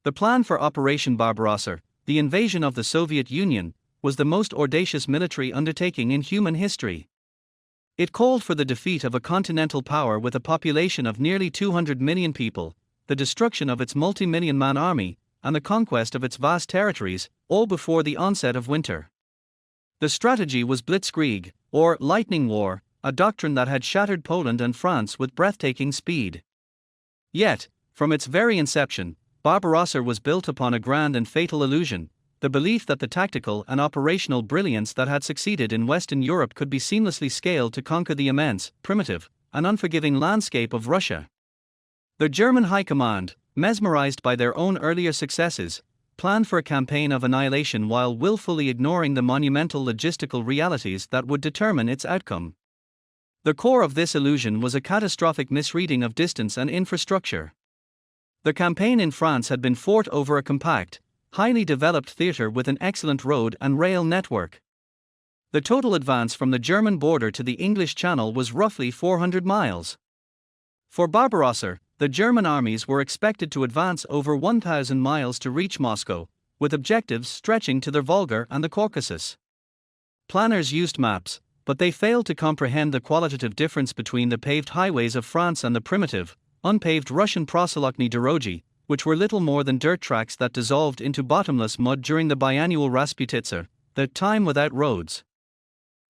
The plan for Operation Barbarossa, the invasion of the Soviet Union, was the most audacious military undertaking in human history. It called for the defeat of a continental power with a population of nearly 200 million people, the destruction of its multi-million-man army, and the conquest of its vast territories, all before the onset of winter. The strategy was Blitzkrieg, or lightning war, a doctrine that had shattered Poland and France with breathtaking speed. Yet, from its very inception, Barbarossa was built upon a grand and fatal illusion, the belief that the tactical and operational brilliance that had succeeded in Western Europe could be seamlessly scaled to conquer the immense, primitive, and unforgiving landscape of Russia. The German High Command, mesmerized by their own earlier successes, planned for a campaign of annihilation while willfully ignoring the monumental logistical realities that would determine its outcome. The core of this illusion was a catastrophic misreading of distance and infrastructure. The campaign in France had been fought over a compact, highly developed theater with an excellent road and rail network. The total advance from the German border to the English Channel was roughly 400 miles. For Barbarossa, the German armies were expected to advance over 1,000 miles to reach Moscow, with objectives stretching to the Volga and the Caucasus. Planners used maps, but they failed to comprehend the qualitative difference between the paved highways of France and the primitive, unpaved Russian prosolokny dorogi, which were little more than dirt tracks that dissolved into bottomless mud during the biannual Rasputitsa, the time without roads.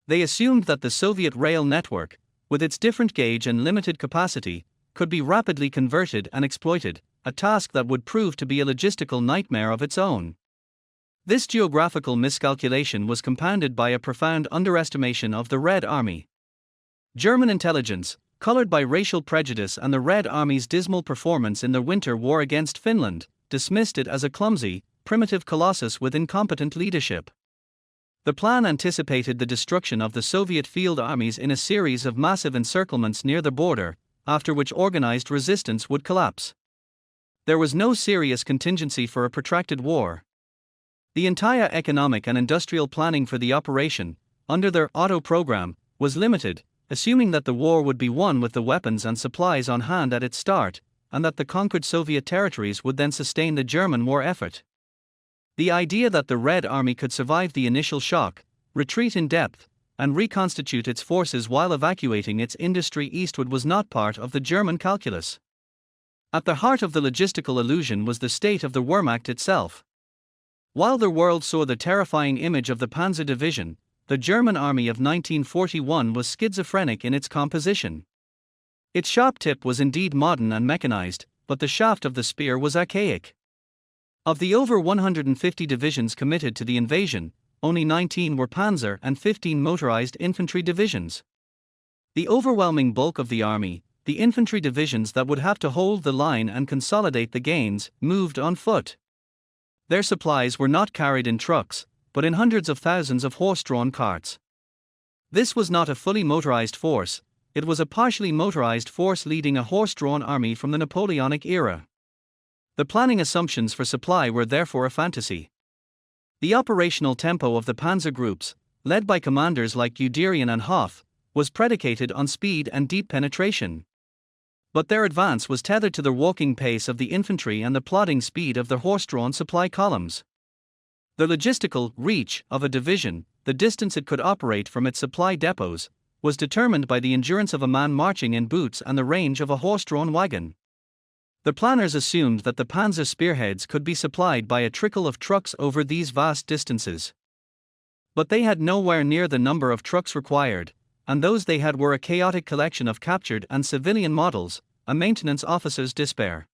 They assumed that the Soviet rail network, with its different gauge and limited capacity, could be rapidly converted and exploited, a task that would prove to be a logistical nightmare of its own. This geographical miscalculation was compounded by a profound underestimation of the Red Army. German intelligence, colored by racial prejudice and the Red Army's dismal performance in the winter war against Finland, dismissed it as a clumsy, primitive colossus with incompetent leadership. The plan anticipated the destruction of the Soviet field armies in a series of massive encirclements near the border, after which organized resistance would collapse. There was no serious contingency for a protracted war. The entire economic and industrial planning for the operation, under their Otto program, was limited, assuming that the war would be won with the weapons and supplies on hand at its start, and that the conquered Soviet territories would then sustain the German war effort. The idea that the Red Army could survive the initial shock, retreat in depth, and reconstitute its forces while evacuating its industry eastward was not part of the German calculus. At the heart of the logistical illusion was the state of the Wehrmacht itself. While the world saw the terrifying image of the Panzer Division, the German army of 1941 was schizophrenic in its composition. Its sharp tip was indeed modern and mechanized, but the shaft of the spear was archaic. Of the over 150 divisions committed to the invasion, only 19 were panzer and 15 motorized infantry divisions. The overwhelming bulk of the army, the infantry divisions that would have to hold the line and consolidate the gains, moved on foot. Their supplies were not carried in trucks, but in hundreds of thousands of horse-drawn carts. This was not a fully motorized force, it was a partially motorized force leading a horse-drawn army from the Napoleonic era. The planning assumptions for supply were therefore a fantasy. The operational tempo of the panzer groups, led by commanders like Guderian and Hoff, was predicated on speed and deep penetration. But their advance was tethered to the walking pace of the infantry and the plodding speed of the horse-drawn supply columns. The logistical reach of a division, the distance it could operate from its supply depots, was determined by the endurance of a man marching in boots and the range of a horse-drawn wagon. The planners assumed that the panzer spearheads could be supplied by a trickle of trucks over these vast distances. But they had nowhere near the number of trucks required, and those they had were a chaotic collection of captured and civilian models, a maintenance officer's despair.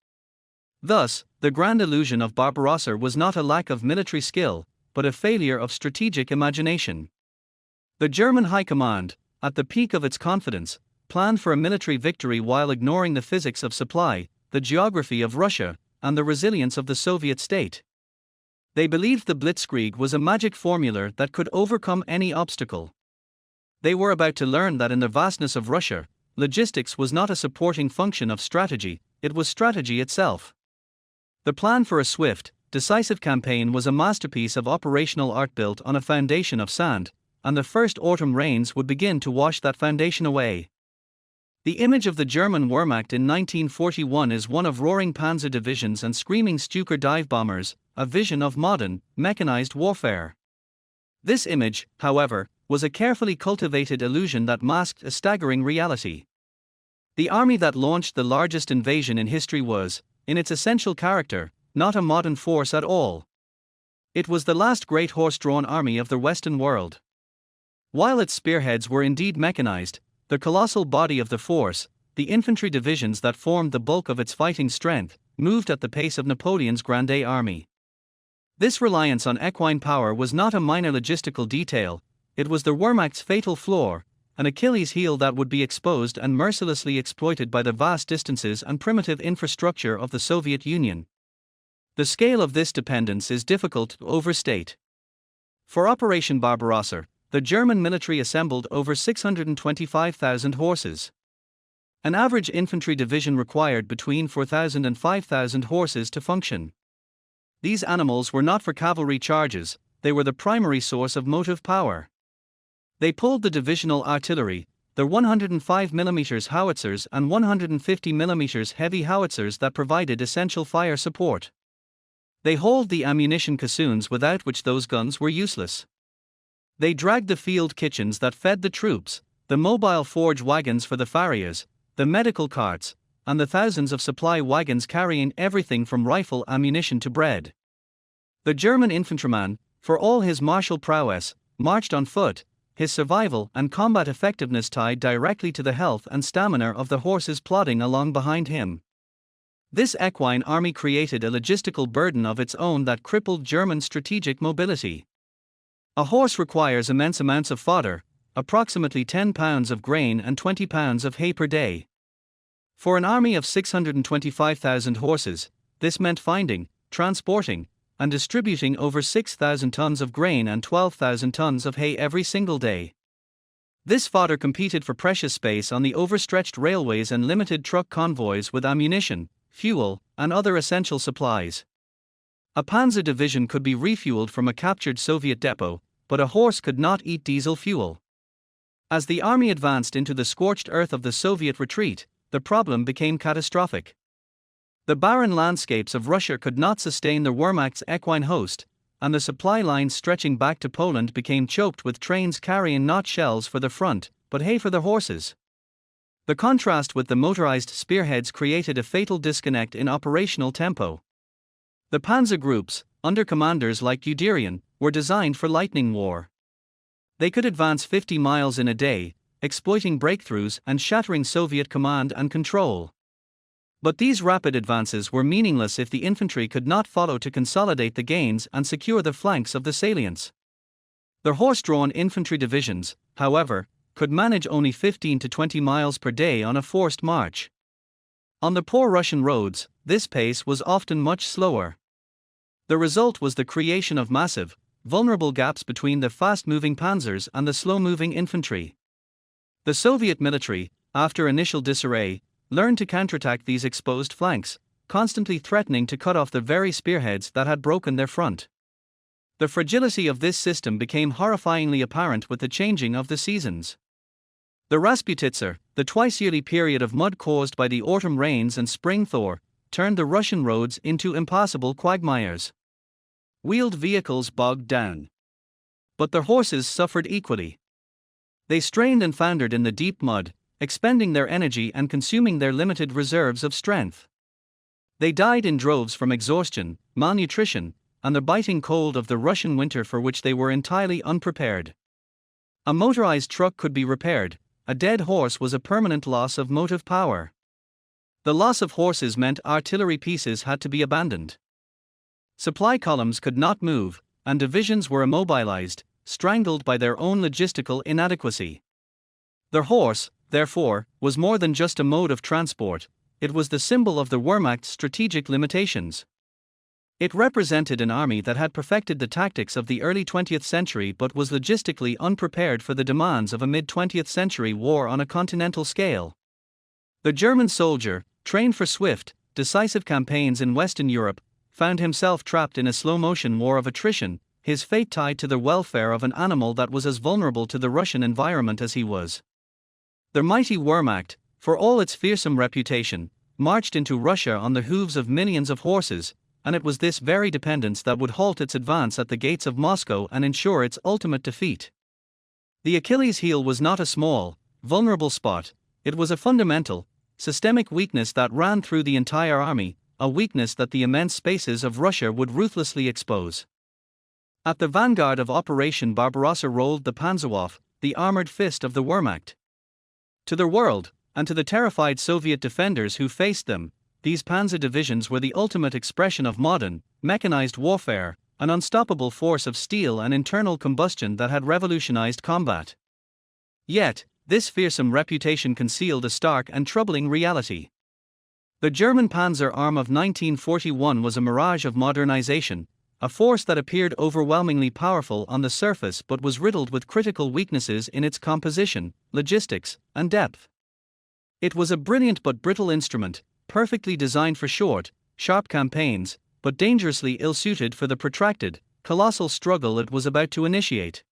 Thus, the grand illusion of Barbarossa was not a lack of military skill, but a failure of strategic imagination. The German High Command, at the peak of its confidence, planned for a military victory while ignoring the physics of supply, the geography of Russia, and the resilience of the Soviet state. They believed the Blitzkrieg was a magic formula that could overcome any obstacle. They were about to learn that in the vastness of Russia, logistics was not a supporting function of strategy, it was strategy itself. The plan for a swift, decisive campaign was a masterpiece of operational art built on a foundation of sand, and the first autumn rains would begin to wash that foundation away. The image of the German Wehrmacht in 1941 is one of roaring panzer divisions and screaming Stuka dive bombers, a vision of modern, mechanized warfare. This image, however, was a carefully cultivated illusion that masked a staggering reality. The army that launched the largest invasion in history was, in its essential character, not a modern force at all. It was the last great horse-drawn army of the Western world. While its spearheads were indeed mechanized, the colossal body of the force, the infantry divisions that formed the bulk of its fighting strength, moved at the pace of Napoleon's Grande Army. This reliance on equine power was not a minor logistical detail, it was the Wehrmacht's fatal flaw, an Achilles heel that would be exposed and mercilessly exploited by the vast distances and primitive infrastructure of the Soviet Union. The scale of this dependence is difficult to overstate. For Operation Barbarossa, the German military assembled over 625,000 horses. An average infantry division required between 4,000 and 5,000 horses to function. These animals were not for cavalry charges, they were the primary source of motive power. They pulled the divisional artillery, the 105mm howitzers and 150mm heavy howitzers that provided essential fire support. They hauled the ammunition caissoons without which those guns were useless. They dragged the field kitchens that fed the troops, the mobile forge wagons for the farriers, the medical carts, and the thousands of supply wagons carrying everything from rifle ammunition to bread. The German infantryman, for all his martial prowess, marched on foot, his survival and combat effectiveness tied directly to the health and stamina of the horses plodding along behind him. This equine army created a logistical burden of its own that crippled German strategic mobility. A horse requires immense amounts of fodder, approximately 10 pounds of grain and 20 pounds of hay per day. For an army of 625,000 horses, this meant finding, transporting, and distributing over 6,000 tons of grain and 12,000 tons of hay every single day. This fodder competed for precious space on the overstretched railways and limited truck convoys with ammunition, fuel, and other essential supplies. A panzer division could be refueled from a captured Soviet depot, but a horse could not eat diesel fuel. As the army advanced into the scorched earth of the Soviet retreat, the problem became catastrophic. The barren landscapes of Russia could not sustain the Wehrmacht's equine host, and the supply lines stretching back to Poland became choked with trains carrying not shells for the front, but hay for the horses. The contrast with the motorized spearheads created a fatal disconnect in operational tempo. The panzer groups, under commanders like Guderian, were designed for lightning war. They could advance 50 miles in a day, exploiting breakthroughs and shattering Soviet command and control. But these rapid advances were meaningless if the infantry could not follow to consolidate the gains and secure the flanks of the salients. The horse-drawn infantry divisions, however, could manage only 15 to 20 miles per day on a forced march. On the poor Russian roads, this pace was often much slower. The result was the creation of massive, vulnerable gaps between the fast-moving panzers and the slow-moving infantry. The Soviet military, after initial disarray, learned to counterattack these exposed flanks, constantly threatening to cut off the very spearheads that had broken their front. The fragility of this system became horrifyingly apparent with the changing of the seasons. The Rasputitsa, the twice-yearly period of mud caused by the autumn rains and spring thaw, turned the Russian roads into impassable quagmires. Wheeled vehicles bogged down. But the horses suffered equally. They strained and foundered in the deep mud, expending their energy and consuming their limited reserves of strength. They died in droves from exhaustion, malnutrition, and the biting cold of the Russian winter for which they were entirely unprepared. A motorized truck could be repaired, a dead horse was a permanent loss of motive power. The loss of horses meant artillery pieces had to be abandoned. Supply columns could not move, and divisions were immobilized, strangled by their own logistical inadequacy. The horse, therefore, was more than just a mode of transport, it was the symbol of the Wehrmacht's strategic limitations. It represented an army that had perfected the tactics of the early 20th century but was logistically unprepared for the demands of a mid-20th century war on a continental scale. The German soldier, trained for swift, decisive campaigns in Western Europe, found himself trapped in a slow-motion war of attrition, his fate tied to the welfare of an animal that was as vulnerable to the Russian environment as he was. The mighty Wehrmacht, for all its fearsome reputation, marched into Russia on the hooves of millions of horses, and it was this very dependence that would halt its advance at the gates of Moscow and ensure its ultimate defeat. The Achilles heel was not a small, vulnerable spot, it was a fundamental, systemic weakness that ran through the entire army, a weakness that the immense spaces of Russia would ruthlessly expose. At the vanguard of Operation Barbarossa rolled the Panzerwaffe, the armored fist of the Wehrmacht. To the world, and to the terrified Soviet defenders who faced them, these panzer divisions were the ultimate expression of modern, mechanized warfare, an unstoppable force of steel and internal combustion that had revolutionized combat. Yet, this fearsome reputation concealed a stark and troubling reality. The German Panzer Arm of 1941 was a mirage of modernization, a force that appeared overwhelmingly powerful on the surface but was riddled with critical weaknesses in its composition, logistics, and depth. It was a brilliant but brittle instrument, perfectly designed for short, sharp campaigns, but dangerously ill-suited for the protracted, colossal struggle it was about to initiate.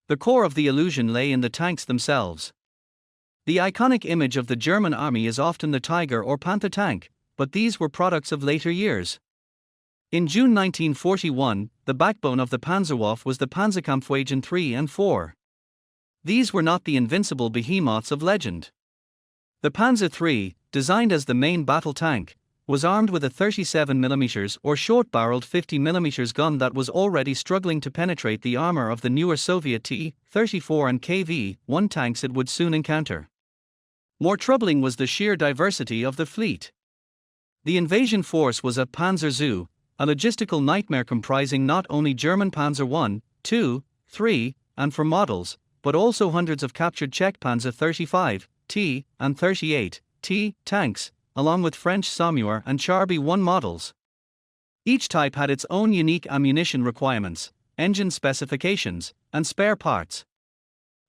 The core of the illusion lay in the tanks themselves. The iconic image of the German army is often the Tiger or Panther tank, but these were products of later years. In June 1941, the backbone of the Panzerwaffe was the Panzerkampfwagen III and IV. These were not the invincible behemoths of legend. The Panzer III, designed as the main battle tank, was armed with a 37mm or short-barreled 50mm gun that was already struggling to penetrate the armor of the newer Soviet T-34 and KV-1 tanks it would soon encounter. More troubling was the sheer diversity of the fleet. The invasion force was a Panzer Zoo, a logistical nightmare comprising not only German Panzer I, II, III, and IV models, but also hundreds of captured Czech Panzer 35, T, and 38, T, tanks, along with French Saumur and Char B1 models. Each type had its own unique ammunition requirements, engine specifications, and spare parts.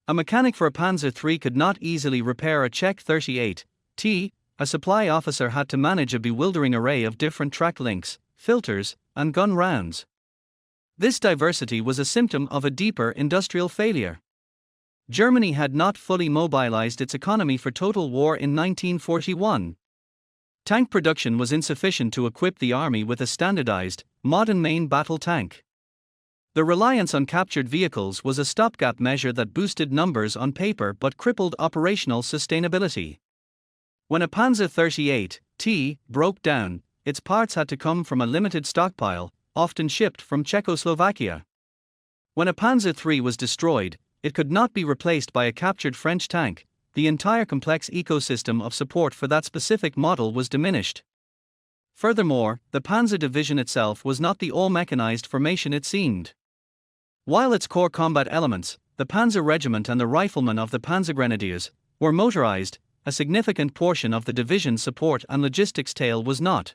A mechanic for a Panzer III could not easily repair a Czech 38, T, a supply officer had to manage a bewildering array of different track links, filters, and gun rounds. This diversity was a symptom of a deeper industrial failure. Germany had not fully mobilized its economy for total war in 1941. Tank production was insufficient to equip the army with a standardized, modern main battle tank. The reliance on captured vehicles was a stopgap measure that boosted numbers on paper but crippled operational sustainability. When a Panzer 38, T, broke down, its parts had to come from a limited stockpile, often shipped from Czechoslovakia. When a Panzer III was destroyed, it could not be replaced by a captured French tank. The entire complex ecosystem of support for that specific model was diminished. Furthermore, the Panzer Division itself was not the all-mechanized formation it seemed. While its core combat elements, the Panzer Regiment and the riflemen of the Panzergrenadiers, were motorized, a significant portion of the division's support and logistics tail was not.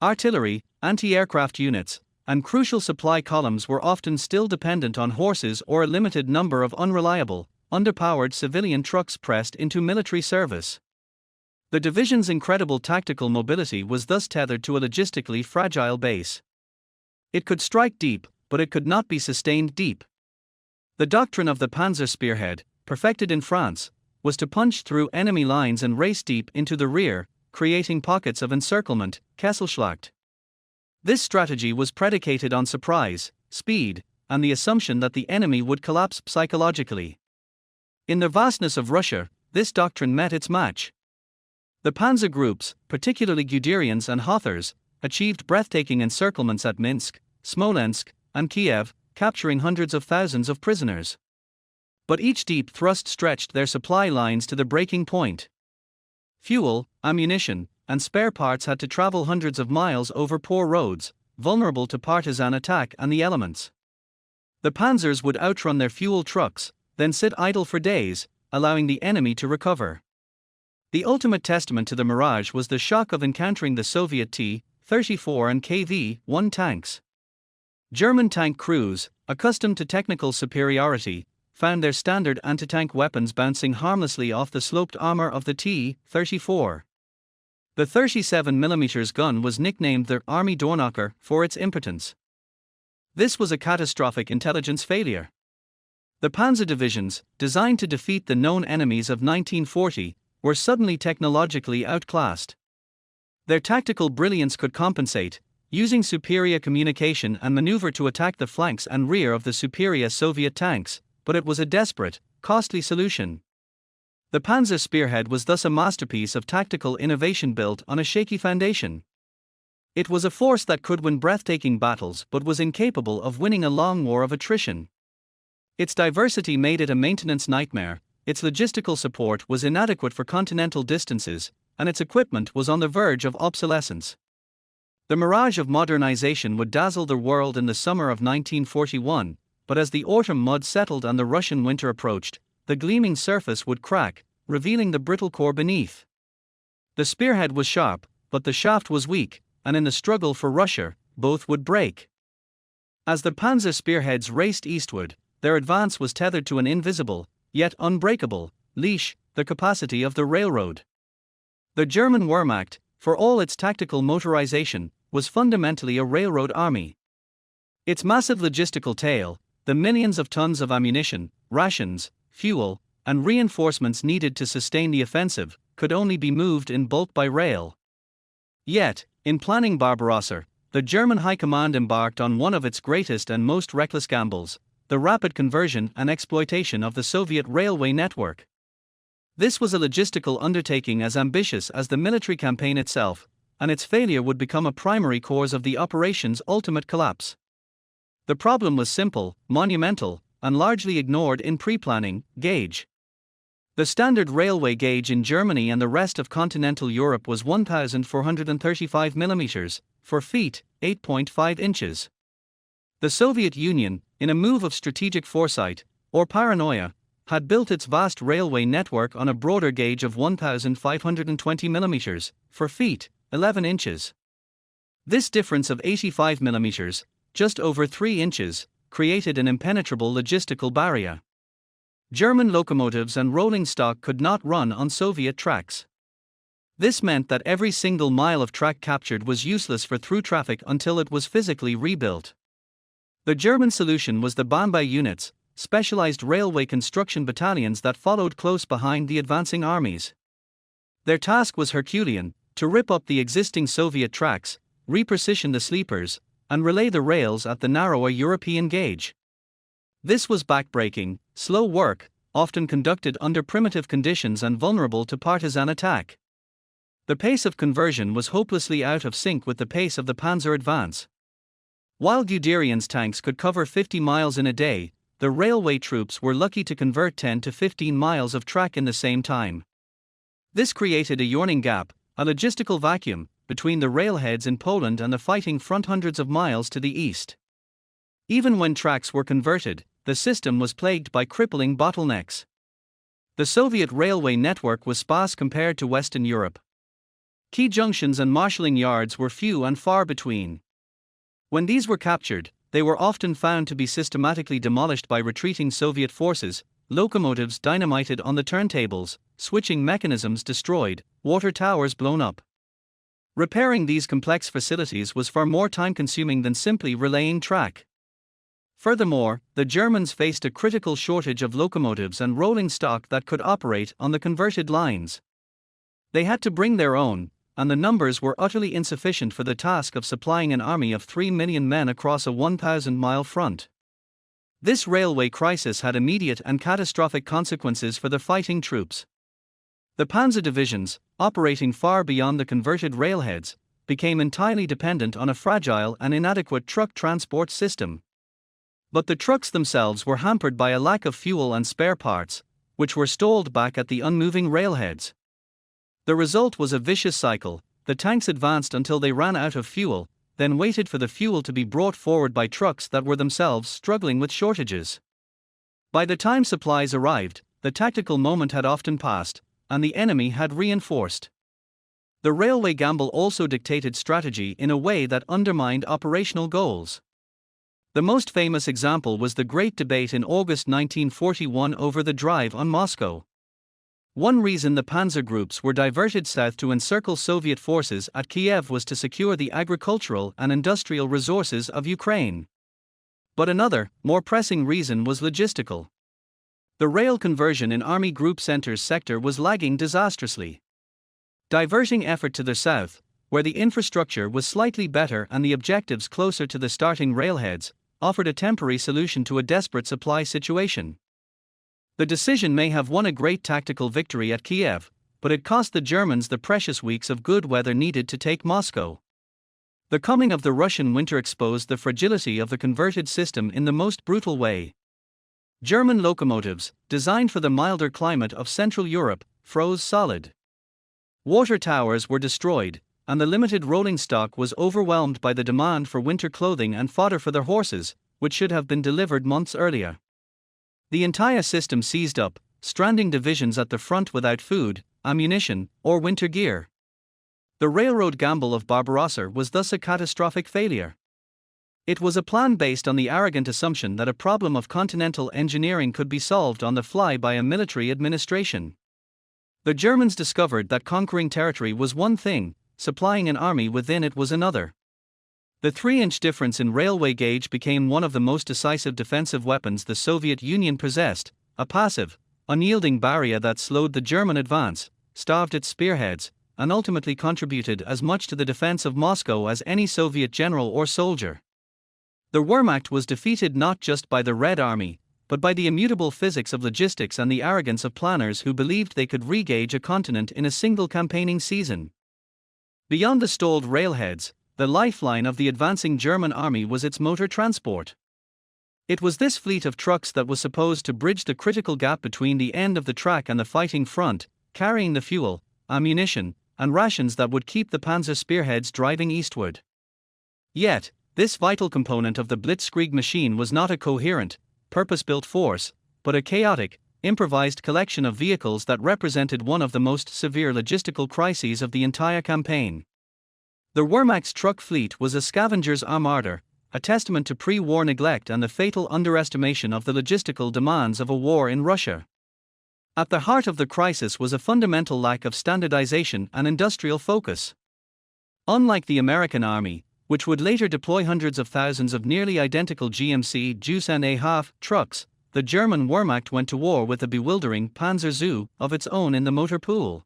Artillery, anti-aircraft units, and crucial supply columns were often still dependent on horses or a limited number of unreliable, underpowered civilian trucks pressed into military service. The division's incredible tactical mobility was thus tethered to a logistically fragile base. It could strike deep, but it could not be sustained deep. The doctrine of the Panzer Spearhead, perfected in France, was to punch through enemy lines and race deep into the rear, creating pockets of encirclement, Kesselschlacht. This strategy was predicated on surprise, speed, and the assumption that the enemy would collapse psychologically. In the vastness of Russia, this doctrine met its match. The panzer groups, particularly Guderians and Hothars, achieved breathtaking encirclements at Minsk, Smolensk, and Kiev, capturing hundreds of thousands of prisoners. But each deep thrust stretched their supply lines to the breaking point. Fuel, ammunition, and spare parts had to travel hundreds of miles over poor roads, vulnerable to partisan attack and the elements. The panzers would outrun their fuel trucks, then sit idle for days, allowing the enemy to recover. The ultimate testament to the mirage was the shock of encountering the Soviet T-34 and KV-1 tanks. German tank crews, accustomed to technical superiority, found their standard anti-tank weapons bouncing harmlessly off the sloped armor of the T-34. The 37mm gun was nicknamed the Army Doorknocker for its impotence. This was a catastrophic intelligence failure. The panzer divisions, designed to defeat the known enemies of 1940, were suddenly technologically outclassed. Their tactical brilliance could compensate, using superior communication and maneuver to attack the flanks and rear of the superior Soviet tanks, but it was a desperate, costly solution. The Panzer Spearhead was thus a masterpiece of tactical innovation built on a shaky foundation. It was a force that could win breathtaking battles but was incapable of winning a long war of attrition. Its diversity made it a maintenance nightmare, its logistical support was inadequate for continental distances, and its equipment was on the verge of obsolescence. The mirage of modernization would dazzle the world in the summer of 1941, but as the autumn mud settled and the Russian winter approached, the gleaming surface would crack, revealing the brittle core beneath. The spearhead was sharp, but the shaft was weak, and in the struggle for Russia, both would break. As the Panzer spearheads raced eastward, their advance was tethered to an invisible, yet unbreakable, leash, the capacity of the railroad. The German Wehrmacht, for all its tactical motorization, was fundamentally a railroad army. Its massive logistical tail, the millions of tons of ammunition, rations, fuel, and reinforcements needed to sustain the offensive, could only be moved in bulk by rail. Yet, in planning Barbarossa, the German High Command embarked on one of its greatest and most reckless gambles: the rapid conversion and exploitation of the Soviet railway network. This was a logistical undertaking as ambitious as the military campaign itself, and its failure would become a primary cause of the operation's ultimate collapse. The problem was simple, monumental, and largely ignored in pre-planning: gauge. The standard railway gauge in Germany and the rest of continental Europe was 1,435 mm, for feet, 8.5 inches. The Soviet Union, in a move of strategic foresight, or paranoia, had built its vast railway network on a broader gauge of 1,520 mm, for feet, 11 inches. This difference of 85 mm, just over 3 inches, created an impenetrable logistical barrier. German locomotives and rolling stock could not run on Soviet tracks. This meant that every single mile of track captured was useless for through traffic until it was physically rebuilt. The German solution was the Bamba units, specialized railway construction battalions that followed close behind the advancing armies. Their task was Herculean: to rip up the existing Soviet tracks, reposition the sleepers, and relay the rails at the narrower European gauge. This was backbreaking, slow work, often conducted under primitive conditions and vulnerable to partisan attack. The pace of conversion was hopelessly out of sync with the pace of the panzer advance. While Guderian's tanks could cover 50 miles in a day, the railway troops were lucky to convert 10 to 15 miles of track in the same time. This created a yawning gap, a logistical vacuum, between the railheads in Poland and the fighting front hundreds of miles to the east. Even when tracks were converted, the system was plagued by crippling bottlenecks. The Soviet railway network was sparse compared to Western Europe. Key junctions and marshalling yards were few and far between. When these were captured, they were often found to be systematically demolished by retreating Soviet forces, locomotives dynamited on the turntables, switching mechanisms destroyed, water towers blown up. Repairing these complex facilities was far more time-consuming than simply relaying track. Furthermore, the Germans faced a critical shortage of locomotives and rolling stock that could operate on the converted lines. They had to bring their own, and the numbers were utterly insufficient for the task of supplying an army of 3 million men across a 1,000-mile front. This railway crisis had immediate and catastrophic consequences for the fighting troops. The panzer divisions, operating far beyond the converted railheads, became entirely dependent on a fragile and inadequate truck transport system. But the trucks themselves were hampered by a lack of fuel and spare parts, which were stalled back at the unmoving railheads. The result was a vicious cycle: the tanks advanced until they ran out of fuel, then waited for the fuel to be brought forward by trucks that were themselves struggling with shortages. By the time supplies arrived, the tactical moment had often passed, and the enemy had reinforced. The railway gamble also dictated strategy in a way that undermined operational goals. The most famous example was the Great Debate in August 1941 over the drive on Moscow. One reason the panzer groups were diverted south to encircle Soviet forces at Kiev was to secure the agricultural and industrial resources of Ukraine. But another, more pressing reason was logistical. The rail conversion in Army Group Center's sector was lagging disastrously. Diverting effort to the south, where the infrastructure was slightly better and the objectives closer to the starting railheads, offered a temporary solution to a desperate supply situation. The decision may have won a great tactical victory at Kiev, but it cost the Germans the precious weeks of good weather needed to take Moscow. The coming of the Russian winter exposed the fragility of the converted system in the most brutal way. German locomotives, designed for the milder climate of Central Europe, froze solid. Water towers were destroyed, and the limited rolling stock was overwhelmed by the demand for winter clothing and fodder for their horses, which should have been delivered months earlier. The entire system seized up, stranding divisions at the front without food, ammunition, or winter gear. The railroad gamble of Barbarossa was thus a catastrophic failure. It was a plan based on the arrogant assumption that a problem of continental engineering could be solved on the fly by a military administration. The Germans discovered that conquering territory was one thing, supplying an army within it was another. The 3-inch difference in railway gauge became one of the most decisive defensive weapons the Soviet Union possessed, a passive, unyielding barrier that slowed the German advance, starved its spearheads, and ultimately contributed as much to the defense of Moscow as any Soviet general or soldier. The Wehrmacht was defeated not just by the Red Army, but by the immutable physics of logistics and the arrogance of planners who believed they could regauge a continent in a single campaigning season. Beyond the stalled railheads, the lifeline of the advancing German army was its motor transport. It was this fleet of trucks that was supposed to bridge the critical gap between the end of the track and the fighting front, carrying the fuel, ammunition, and rations that would keep the panzer spearheads driving eastward. Yet, this vital component of the Blitzkrieg machine was not a coherent, purpose-built force, but a chaotic, improvised collection of vehicles that represented one of the most severe logistical crises of the entire campaign. The Wehrmacht's truck fleet was a scavenger's armada, a testament to pre-war neglect and the fatal underestimation of the logistical demands of a war in Russia. At the heart of the crisis was a fundamental lack of standardization and industrial focus. Unlike the American Army, which would later deploy hundreds of thousands of nearly identical GMC Juice and a half trucks, the German Wehrmacht went to war with a bewildering Panzer zoo of its own in the motor pool.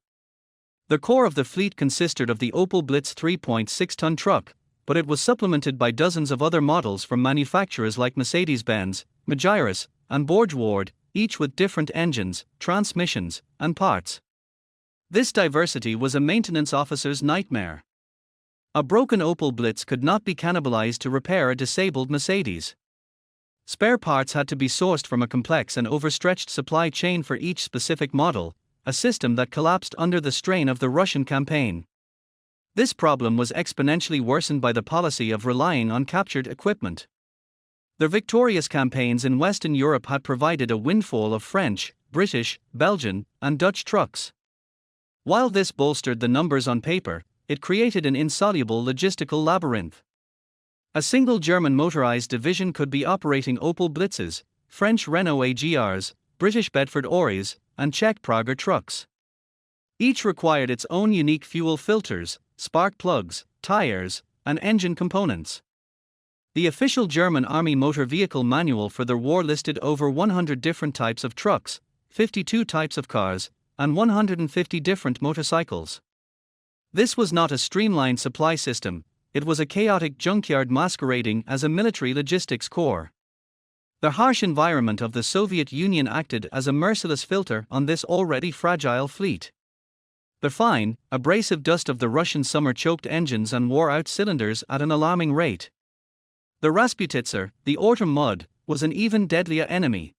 The core of the fleet consisted of the Opel Blitz 3.6-ton truck, but it was supplemented by dozens of other models from manufacturers like Mercedes-Benz, Magirus, and Borgward, each with different engines, transmissions, and parts. This diversity was a maintenance officer's nightmare. A broken Opel Blitz could not be cannibalized to repair a disabled Mercedes. Spare parts had to be sourced from a complex and overstretched supply chain for each specific model, a system that collapsed under the strain of the Russian campaign. This problem was exponentially worsened by the policy of relying on captured equipment. The victorious campaigns in Western Europe had provided a windfall of French, British, Belgian, and Dutch trucks. While this bolstered the numbers on paper, it created an insoluble logistical labyrinth. A single German motorized division could be operating Opel Blitzes, French Renault AGRs, British Bedford Oris, and Czech Prager trucks. Each required its own unique fuel filters, spark plugs, tires, and engine components. The official German Army motor vehicle manual for the war listed over 100 different types of trucks, 52 types of cars, and 150 different motorcycles. This was not a streamlined supply system, it was a chaotic junkyard masquerading as a military logistics corps. The harsh environment of the Soviet Union acted as a merciless filter on this already fragile fleet. The fine, abrasive dust of the Russian summer choked engines and wore out cylinders at an alarming rate. The Rasputitzer, the autumn mud, was an even deadlier enemy.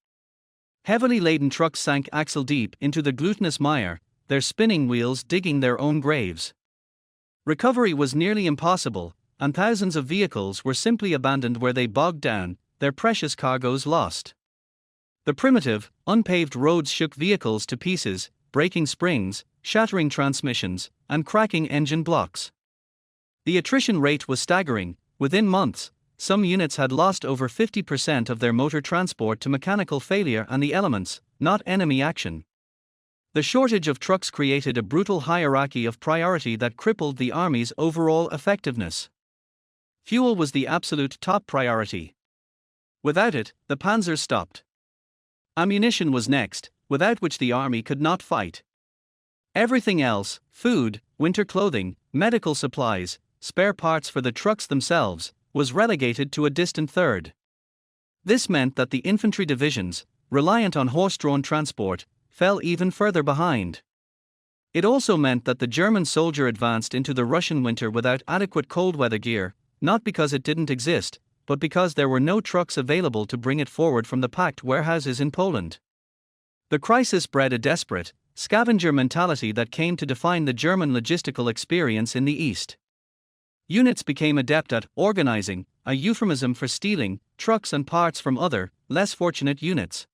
Heavily laden trucks sank axle deep into the glutinous mire, their spinning wheels digging their own graves. Recovery was nearly impossible, and thousands of vehicles were simply abandoned where they bogged down, their precious cargoes lost. The primitive, unpaved roads shook vehicles to pieces, breaking springs, shattering transmissions, and cracking engine blocks. The attrition rate was staggering. Within months, some units had lost over 50% of their motor transport to mechanical failure and the elements, not enemy action. The shortage of trucks created a brutal hierarchy of priority that crippled the army's overall effectiveness. Fuel was the absolute top priority. Without it, the panzers stopped. Ammunition was next, without which the army could not fight. Everything else, food, winter clothing, medical supplies, spare parts for the trucks themselves, was relegated to a distant third. This meant that the infantry divisions, reliant on horse-drawn transport, fell even further behind. It also meant that the German soldier advanced into the Russian winter without adequate cold-weather gear, not because it didn't exist, but because there were no trucks available to bring it forward from the packed warehouses in Poland. The crisis bred a desperate, scavenger mentality that came to define the German logistical experience in the East. Units became adept at organizing, a euphemism for stealing trucks and parts from other, less fortunate units.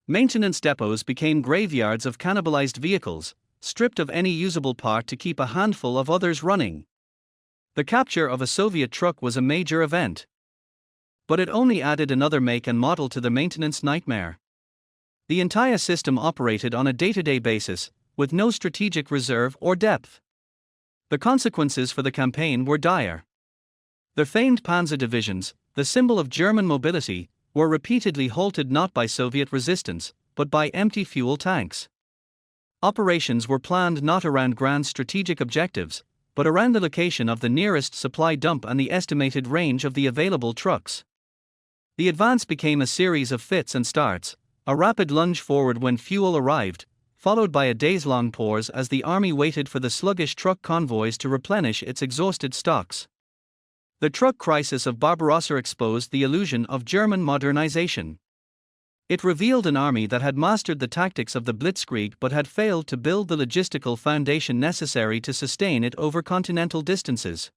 Maintenance depots became graveyards of cannibalized vehicles, stripped of any usable part to keep a handful of others running. The capture of a Soviet truck was a major event. But it only added another make and model to the maintenance nightmare. The entire system operated on a day-to-day basis, with no strategic reserve or depth. The consequences for the campaign were dire. The famed panzer divisions, the symbol of German mobility, were repeatedly halted not by Soviet resistance, but by empty fuel tanks. Operations were planned not around grand strategic objectives, but around the location of the nearest supply dump and the estimated range of the available trucks. The advance became a series of fits and starts, a rapid lunge forward when fuel arrived, followed by a days-long pause as the army waited for the sluggish truck convoys to replenish its exhausted stocks. The truck crisis of Barbarossa exposed the illusion of German modernization. It revealed an army that had mastered the tactics of the Blitzkrieg but had failed to build the logistical foundation necessary to sustain it over continental distances.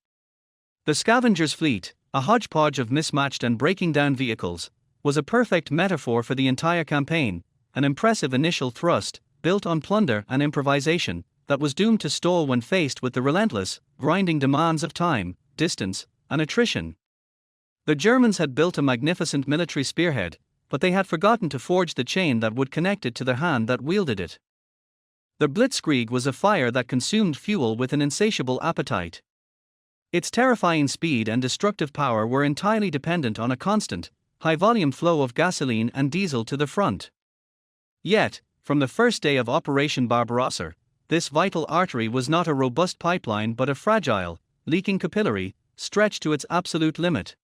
The scavenger's fleet, a hodgepodge of mismatched and breaking down vehicles, was a perfect metaphor for the entire campaign, an impressive initial thrust, built on plunder and improvisation, that was doomed to stall when faced with the relentless, grinding demands of time, distance, and attrition. The Germans had built a magnificent military spearhead, but they had forgotten to forge the chain that would connect it to the hand that wielded it. The Blitzkrieg was a fire that consumed fuel with an insatiable appetite. Its terrifying speed and destructive power were entirely dependent on a constant, high-volume flow of gasoline and diesel to the front. Yet, from the first day of Operation Barbarossa, this vital artery was not a robust pipeline but a fragile, leaking capillary, stretched to its absolute limit.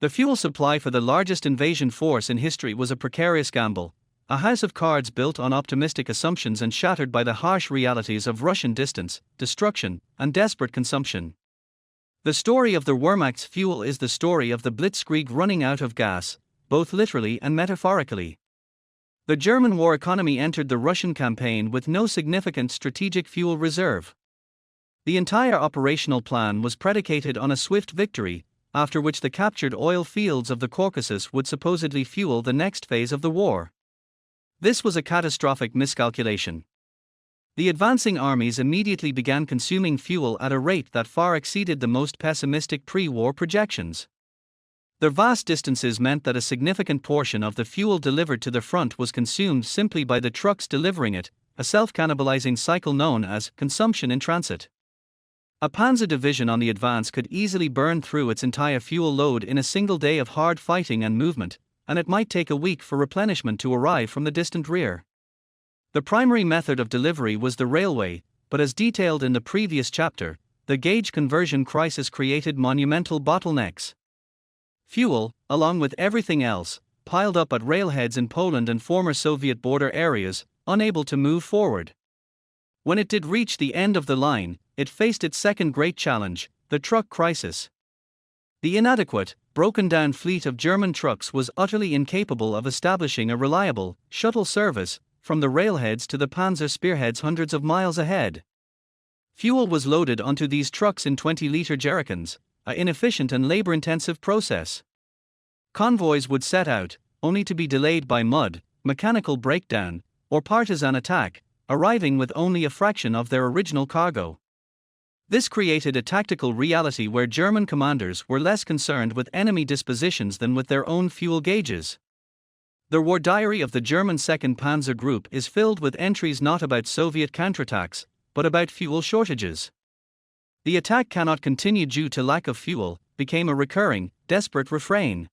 The fuel supply for the largest invasion force in history was a precarious gamble, a house of cards built on optimistic assumptions and shattered by the harsh realities of Russian distance, destruction, and desperate consumption. The story of the Wehrmacht's fuel is the story of the Blitzkrieg running out of gas, both literally and metaphorically. The German war economy entered the Russian campaign with no significant strategic fuel reserve. The entire operational plan was predicated on a swift victory, after which the captured oil fields of the Caucasus would supposedly fuel the next phase of the war. This was a catastrophic miscalculation. The advancing armies immediately began consuming fuel at a rate that far exceeded the most pessimistic pre-war projections. Their vast distances meant that a significant portion of the fuel delivered to the front was consumed simply by the trucks delivering it, a self-cannibalizing cycle known as consumption in transit. A panzer division on the advance could easily burn through its entire fuel load in a single day of hard fighting and movement, and it might take a week for replenishment to arrive from the distant rear. The primary method of delivery was the railway, but as detailed in the previous chapter, the gauge conversion crisis created monumental bottlenecks. Fuel, along with everything else, piled up at railheads in Poland and former Soviet border areas, unable to move forward. When it did reach the end of the line, it faced its second great challenge, the truck crisis. The inadequate, broken-down fleet of German trucks was utterly incapable of establishing a reliable, shuttle service, from the railheads to the panzer spearheads hundreds of miles ahead. Fuel was loaded onto these trucks in 20-liter jerrycans, an inefficient and labor-intensive process. Convoys would set out, only to be delayed by mud, mechanical breakdown, or partisan attack, arriving with only a fraction of their original cargo. This created a tactical reality where German commanders were less concerned with enemy dispositions than with their own fuel gauges. The war diary of the German 2nd Panzer Group is filled with entries not about Soviet counterattacks, but about fuel shortages. "The attack cannot continue due to lack of fuel" became a recurring, desperate refrain.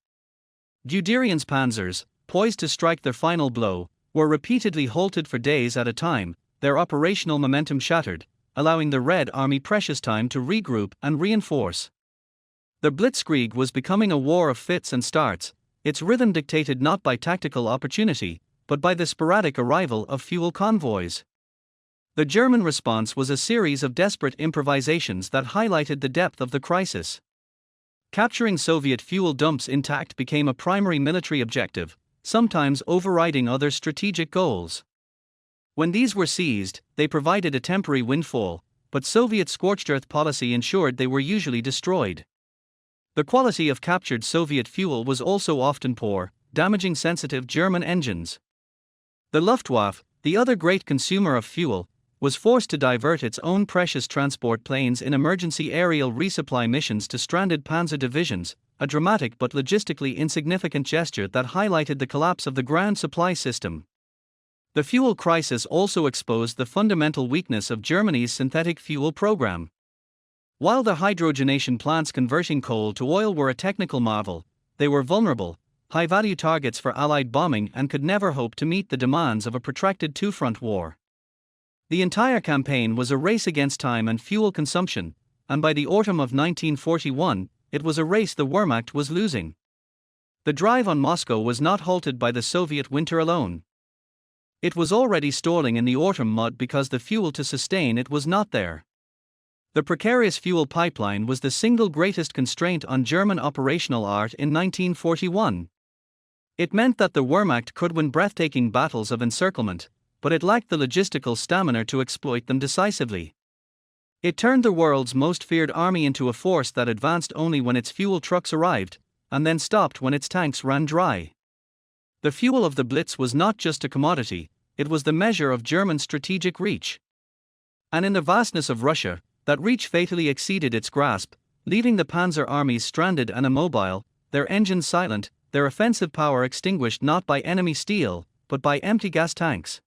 Guderian's panzers, poised to strike their final blow, were repeatedly halted for days at a time, their operational momentum shattered, allowing the Red Army precious time to regroup and reinforce. The Blitzkrieg was becoming a war of fits and starts, its rhythm dictated not by tactical opportunity, but by the sporadic arrival of fuel convoys. The German response was a series of desperate improvisations that highlighted the depth of the crisis. Capturing Soviet fuel dumps intact became a primary military objective, sometimes overriding other strategic goals. When these were seized, they provided a temporary windfall, but Soviet scorched earth policy ensured they were usually destroyed. The quality of captured Soviet fuel was also often poor, damaging sensitive German engines. The Luftwaffe, the other great consumer of fuel, was forced to divert its own precious transport planes in emergency aerial resupply missions to stranded panzer divisions, a dramatic but logistically insignificant gesture that highlighted the collapse of the ground supply system. The fuel crisis also exposed the fundamental weakness of Germany's synthetic fuel program. While the hydrogenation plants converting coal to oil were a technical marvel, they were vulnerable, high-value targets for Allied bombing and could never hope to meet the demands of a protracted two-front war. The entire campaign was a race against time and fuel consumption, and by the autumn of 1941, it was a race the Wehrmacht was losing. The drive on Moscow was not halted by the Soviet winter alone. It was already stalling in the autumn mud because the fuel to sustain it was not there. The precarious fuel pipeline was the single greatest constraint on German operational art in 1941. It meant that the Wehrmacht could win breathtaking battles of encirclement, but it lacked the logistical stamina to exploit them decisively. It turned the world's most feared army into a force that advanced only when its fuel trucks arrived, and then stopped when its tanks ran dry. The fuel of the Blitz was not just a commodity, it was the measure of German strategic reach. And in the vastness of Russia, that reach fatally exceeded its grasp, leaving the panzer armies stranded and immobile, their engines silent, their offensive power extinguished not by enemy steel, but by empty gas tanks.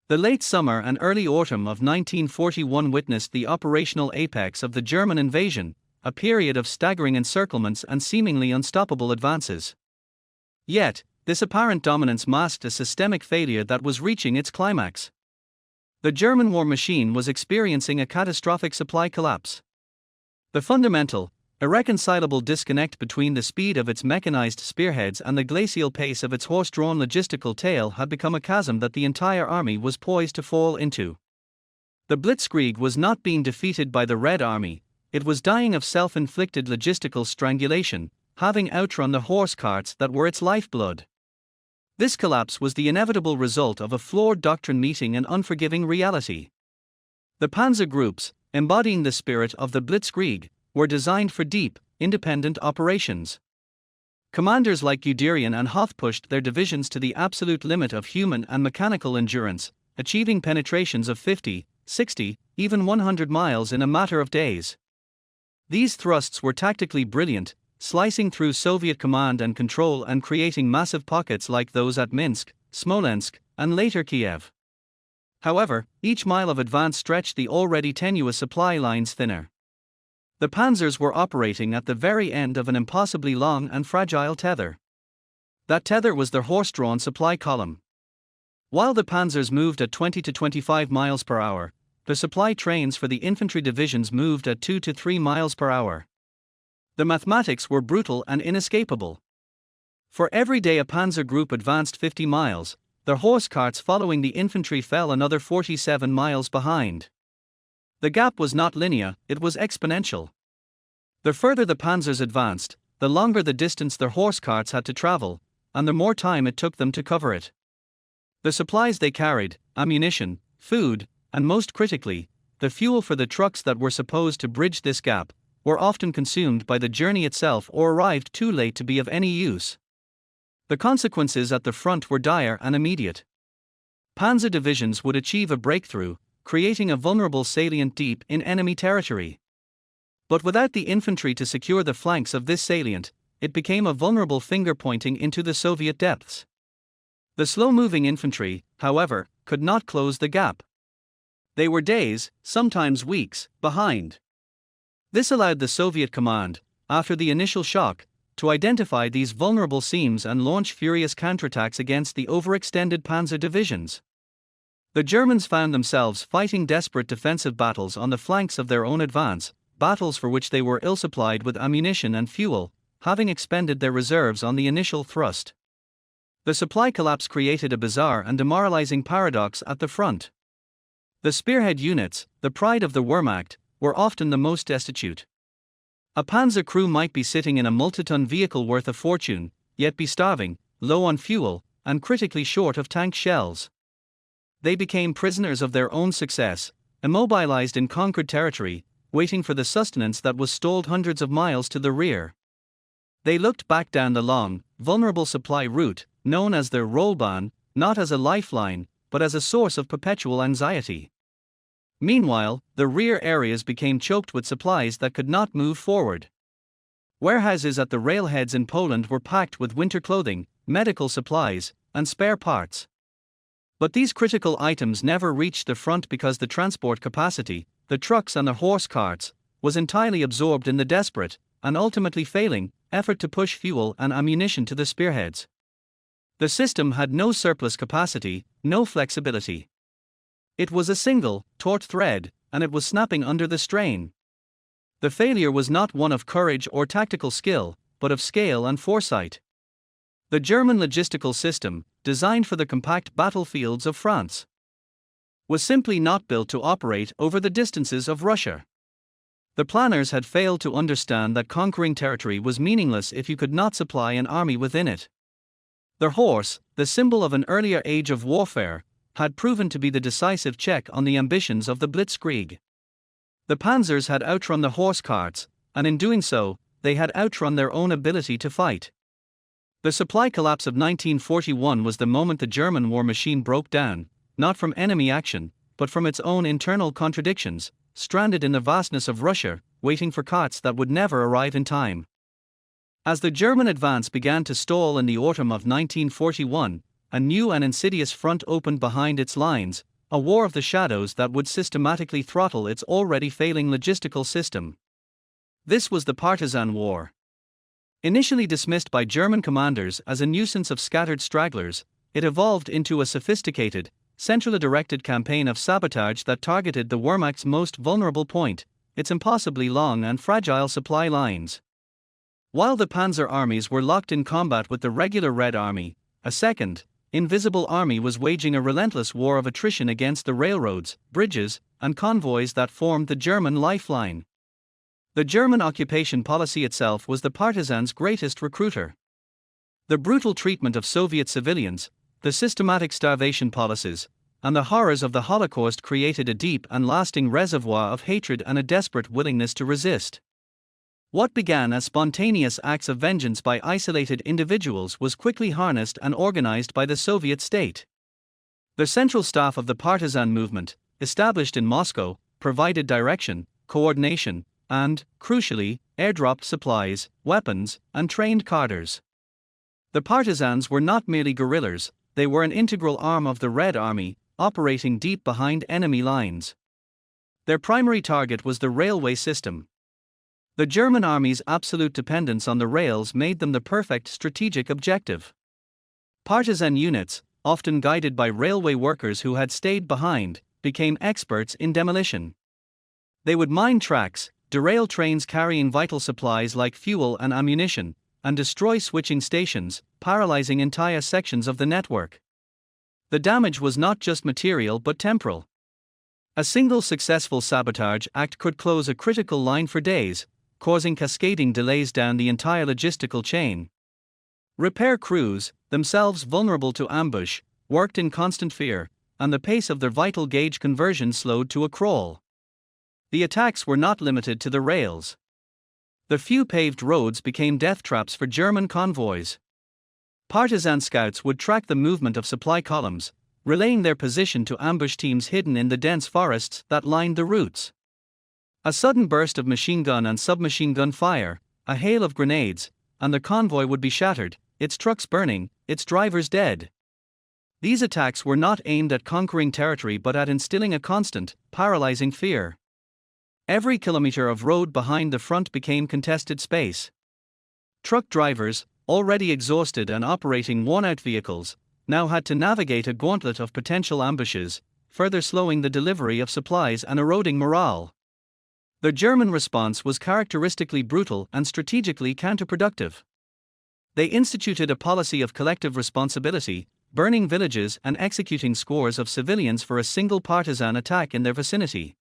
The late summer and early autumn of 1941 witnessed the operational apex of the German invasion, a period of staggering encirclements and seemingly unstoppable advances. Yet, this apparent dominance masked a systemic failure that was reaching its climax. The German war machine was experiencing a catastrophic supply collapse. The fundamental, irreconcilable disconnect between the speed of its mechanized spearheads and the glacial pace of its horse-drawn logistical tail had become a chasm that the entire army was poised to fall into. The Blitzkrieg was not being defeated by the Red Army, it was dying of self-inflicted logistical strangulation, having outrun the horse carts that were its lifeblood. This collapse was the inevitable result of a flawed doctrine meeting an unforgiving reality. The panzer groups, embodying the spirit of the Blitzkrieg, were designed for deep, independent operations. Commanders like Guderian and Hoth pushed their divisions to the absolute limit of human and mechanical endurance, achieving penetrations of 50, 60, even 100 miles in a matter of days. These thrusts were tactically brilliant, slicing through Soviet command and control and creating massive pockets like those at Minsk, Smolensk, and later Kiev. However, each mile of advance stretched the already tenuous supply lines thinner. The panzers were operating at the very end of an impossibly long and fragile tether. That tether was their horse-drawn supply column. While the panzers moved at 20 to 25 miles per hour, the supply trains for the infantry divisions moved at 2 to 3 miles per hour. The mathematics were brutal and inescapable. For every day a panzer group advanced 50 miles, their horse carts following the infantry fell another 47 miles behind. The gap was not linear, it was exponential. The further the panzers advanced, the longer the distance their horse carts had to travel, and the more time it took them to cover it. The supplies they carried, ammunition, food, and most critically, the fuel for the trucks that were supposed to bridge this gap, were often consumed by the journey itself or arrived too late to be of any use. The consequences at the front were dire and immediate. Panzer divisions would achieve a breakthrough, creating a vulnerable salient deep in enemy territory. But without the infantry to secure the flanks of this salient, it became a vulnerable finger pointing into the Soviet depths. The slow-moving infantry, however, could not close the gap. They were days, sometimes weeks, behind. This allowed the Soviet command, after the initial shock, to identify these vulnerable seams and launch furious counterattacks against the overextended panzer divisions. The Germans found themselves fighting desperate defensive battles on the flanks of their own advance, battles for which they were ill-supplied with ammunition and fuel, having expended their reserves on the initial thrust. The supply collapse created a bizarre and demoralizing paradox at the front. The spearhead units, the pride of the Wehrmacht, were often the most destitute. A panzer crew might be sitting in a multi-ton vehicle worth a fortune, yet be starving, low on fuel, and critically short of tank shells. They became prisoners of their own success, immobilized in conquered territory, waiting for the sustenance that was stalled hundreds of miles to the rear. They looked back down the long, vulnerable supply route, known as the Rollbahn, not as a lifeline, but as a source of perpetual anxiety. Meanwhile, the rear areas became choked with supplies that could not move forward. Warehouses at the railheads in Poland were packed with winter clothing, medical supplies, and spare parts. But these critical items never reached the front because the transport capacity, the trucks and the horse carts, was entirely absorbed in the desperate, and ultimately failing, effort to push fuel and ammunition to the spearheads. The system had no surplus capacity, no flexibility. It was a single, taut thread, and it was snapping under the strain. The failure was not one of courage or tactical skill, but of scale and foresight. The German logistical system, designed for the compact battlefields of France, was simply not built to operate over the distances of Russia. The planners had failed to understand that conquering territory was meaningless if you could not supply an army within it. The horse, the symbol of an earlier age of warfare, had proven to be the decisive check on the ambitions of the Blitzkrieg. The panzers had outrun the horse carts, and in doing so, they had outrun their own ability to fight. The supply collapse of 1941 was the moment the German war machine broke down, not from enemy action, but from its own internal contradictions, stranded in the vastness of Russia, waiting for carts that would never arrive in time. As the German advance began to stall in the autumn of 1941, a new and insidious front opened behind its lines, a war of the shadows that would systematically throttle its already failing logistical system. This was the Partisan War. Initially dismissed by German commanders as a nuisance of scattered stragglers, it evolved into a sophisticated, centrally directed campaign of sabotage that targeted the Wehrmacht's most vulnerable point, its impossibly long and fragile supply lines. While the panzer armies were locked in combat with the regular Red Army, a second, invisible army was waging a relentless war of attrition against the railroads, bridges, and convoys that formed the German lifeline. The German occupation policy itself was the partisans' greatest recruiter. The brutal treatment of Soviet civilians, the systematic starvation policies, and the horrors of the Holocaust created a deep and lasting reservoir of hatred and a desperate willingness to resist. What began as spontaneous acts of vengeance by isolated individuals was quickly harnessed and organized by the Soviet state. The central staff of the partisan movement, established in Moscow, provided direction, coordination, and, crucially, airdropped supplies, weapons, and trained cadres. The partisans were not merely guerrillas, they were an integral arm of the Red Army, operating deep behind enemy lines. Their primary target was the railway system. The German army's absolute dependence on the rails made them the perfect strategic objective. Partisan units, often guided by railway workers who had stayed behind, became experts in demolition. They would mine tracks, derail trains carrying vital supplies like fuel and ammunition, and destroy switching stations, paralyzing entire sections of the network. The damage was not just material but temporal. A single successful sabotage act could close a critical line for days, causing cascading delays down the entire logistical chain. Repair crews, themselves vulnerable to ambush, worked in constant fear, and the pace of their vital gauge conversion slowed to a crawl. The attacks were not limited to the rails. The few paved roads became death traps for German convoys. Partisan scouts would track the movement of supply columns, relaying their position to ambush teams hidden in the dense forests that lined the routes. A sudden burst of machine gun and submachine gun fire, a hail of grenades, and the convoy would be shattered, its trucks burning, its drivers dead. These attacks were not aimed at conquering territory but at instilling a constant, paralyzing fear. Every kilometer of road behind the front became contested space. Truck drivers, already exhausted and operating worn-out vehicles, now had to navigate a gauntlet of potential ambushes, further slowing the delivery of supplies and eroding morale. The German response was characteristically brutal and strategically counterproductive. They instituted a policy of collective responsibility, burning villages and executing scores of civilians for a single partisan attack in their vicinity.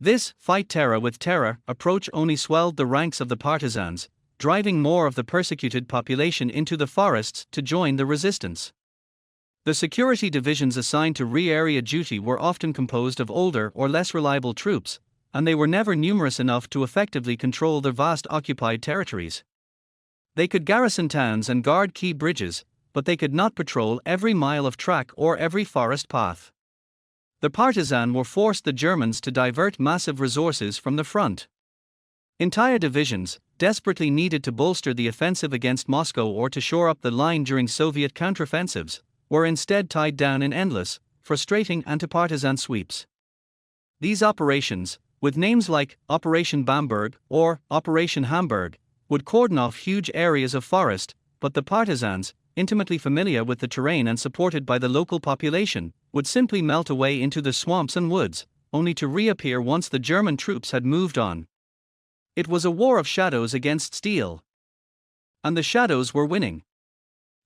This "fight terror with terror" approach only swelled the ranks of the partisans, driving more of the persecuted population into the forests to join the resistance. The security divisions assigned to rear-area duty were often composed of older or less reliable troops, and they were never numerous enough to effectively control the vast occupied territories. They could garrison towns and guard key bridges, but they could not patrol every mile of track or every forest path. The partisan were forced the Germans to divert massive resources from the front. Entire divisions, desperately needed to bolster the offensive against Moscow or to shore up the line during Soviet counteroffensives, were instead tied down in endless, frustrating anti-partisan sweeps. These operations, with names like Operation Bamberg or Operation Hamburg, would cordon off huge areas of forest, but the partisans, intimately familiar with the terrain and supported by the local population, would simply melt away into the swamps and woods, only to reappear once the German troops had moved on. It was a war of shadows against steel. And the shadows were winning.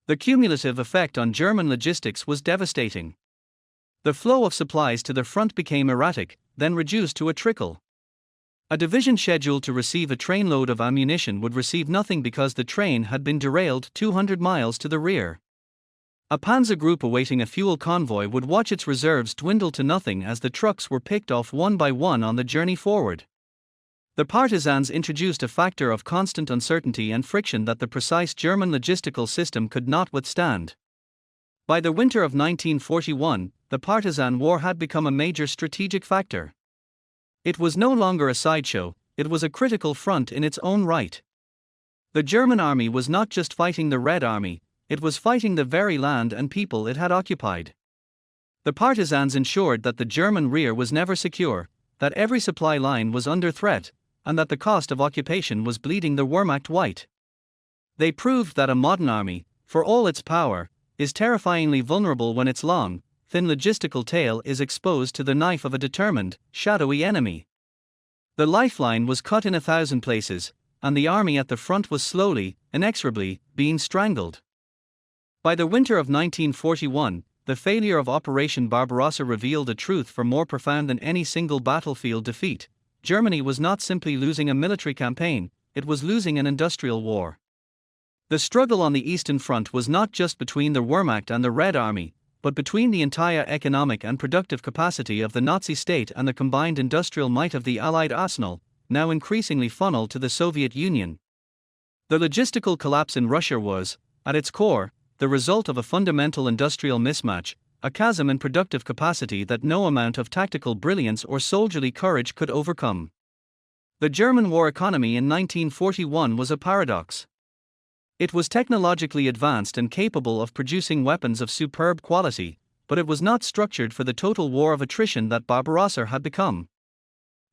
The cumulative effect on German logistics was devastating. The flow of supplies to the front became erratic, then reduced to a trickle. A division scheduled to receive a trainload of ammunition would receive nothing because the train had been derailed 200 miles to the rear. A panzer group awaiting a fuel convoy would watch its reserves dwindle to nothing as the trucks were picked off one by one on the journey forward. The partisans introduced a factor of constant uncertainty and friction that the precise German logistical system could not withstand. By the winter of 1941, the partisan war had become a major strategic factor. It was no longer a sideshow, it was a critical front in its own right. The German army was not just fighting the Red Army, it was fighting the very land and people it had occupied. The partisans ensured that the German rear was never secure, that every supply line was under threat, and that the cost of occupation was bleeding the Wehrmacht white. They proved that a modern army, for all its power, is terrifyingly vulnerable when its long, thin logistical tail is exposed to the knife of a determined, shadowy enemy. The lifeline was cut in 1,000 places, and the army at the front was slowly, inexorably, being strangled. By the winter of 1941, the failure of Operation Barbarossa revealed a truth far more profound than any single battlefield defeat. Germany was not simply losing a military campaign, it was losing an industrial war. The struggle on the Eastern Front was not just between the Wehrmacht and the Red Army, but between the entire economic and productive capacity of the Nazi state and the combined industrial might of the Allied arsenal, now increasingly funneled to the Soviet Union. The logistical collapse in Russia was, at its core, the result of a fundamental industrial mismatch, a chasm in productive capacity that no amount of tactical brilliance or soldierly courage could overcome. The German war economy in 1941 was a paradox. It was technologically advanced and capable of producing weapons of superb quality, but it was not structured for the total war of attrition that Barbarossa had become.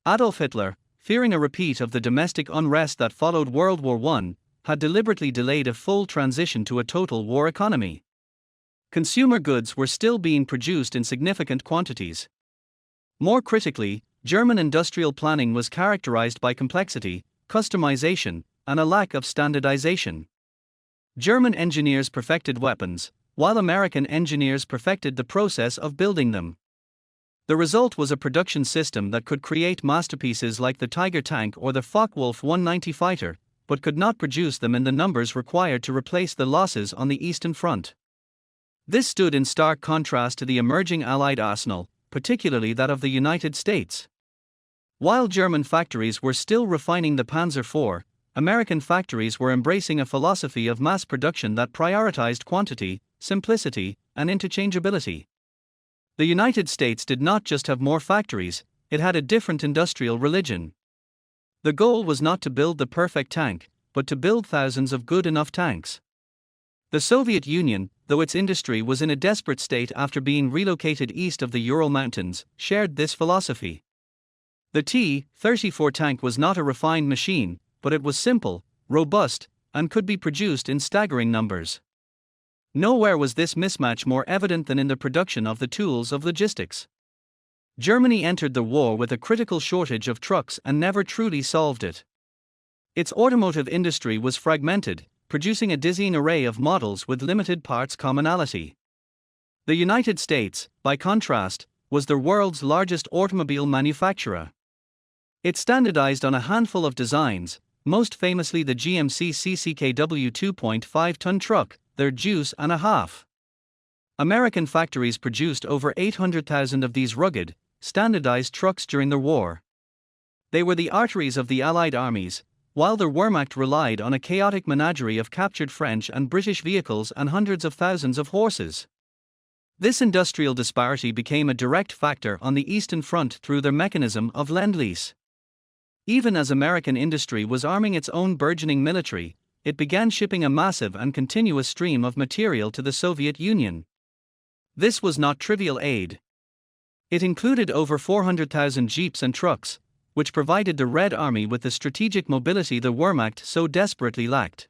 Adolf Hitler, fearing a repeat of the domestic unrest that followed World War I, had deliberately delayed a full transition to a total war economy. Consumer goods were still being produced in significant quantities. More critically, German industrial planning was characterized by complexity, customization, and a lack of standardization. German engineers perfected weapons, while American engineers perfected the process of building them. The result was a production system that could create masterpieces like the Tiger tank or the Focke-Wulf 190 fighter, but could not produce them in the numbers required to replace the losses on the Eastern Front. This stood in stark contrast to the emerging Allied arsenal, particularly that of the United States. While German factories were still refining the Panzer IV, American factories were embracing a philosophy of mass production that prioritized quantity, simplicity, and interchangeability. The United States did not just have more factories, it had a different industrial religion. The goal was not to build the perfect tank, but to build thousands of good enough tanks. The Soviet Union, though its industry was in a desperate state after being relocated east of the Ural Mountains, shared this philosophy. The T-34 tank was not a refined machine, but it was simple, robust, and could be produced in staggering numbers. Nowhere was this mismatch more evident than in the production of the tools of logistics. Germany entered the war with a critical shortage of trucks and never truly solved it. Its automotive industry was fragmented, producing a dizzying array of models with limited parts commonality. The United States, by contrast, was the world's largest automobile manufacturer. It standardized on a handful of designs, most famously the GMC CCKW 2.5-ton truck, their deuce and a half. American factories produced over 800,000 of these rugged, standardized trucks during the war. They were the arteries of the Allied armies, while the Wehrmacht relied on a chaotic menagerie of captured French and British vehicles and hundreds of thousands of horses. This industrial disparity became a direct factor on the Eastern Front through their mechanism of Lend-Lease. Even as American industry was arming its own burgeoning military, it began shipping a massive and continuous stream of material to the Soviet Union. This was not trivial aid. It included over 400,000 jeeps and trucks, which provided the Red Army with the strategic mobility the Wehrmacht so desperately lacked.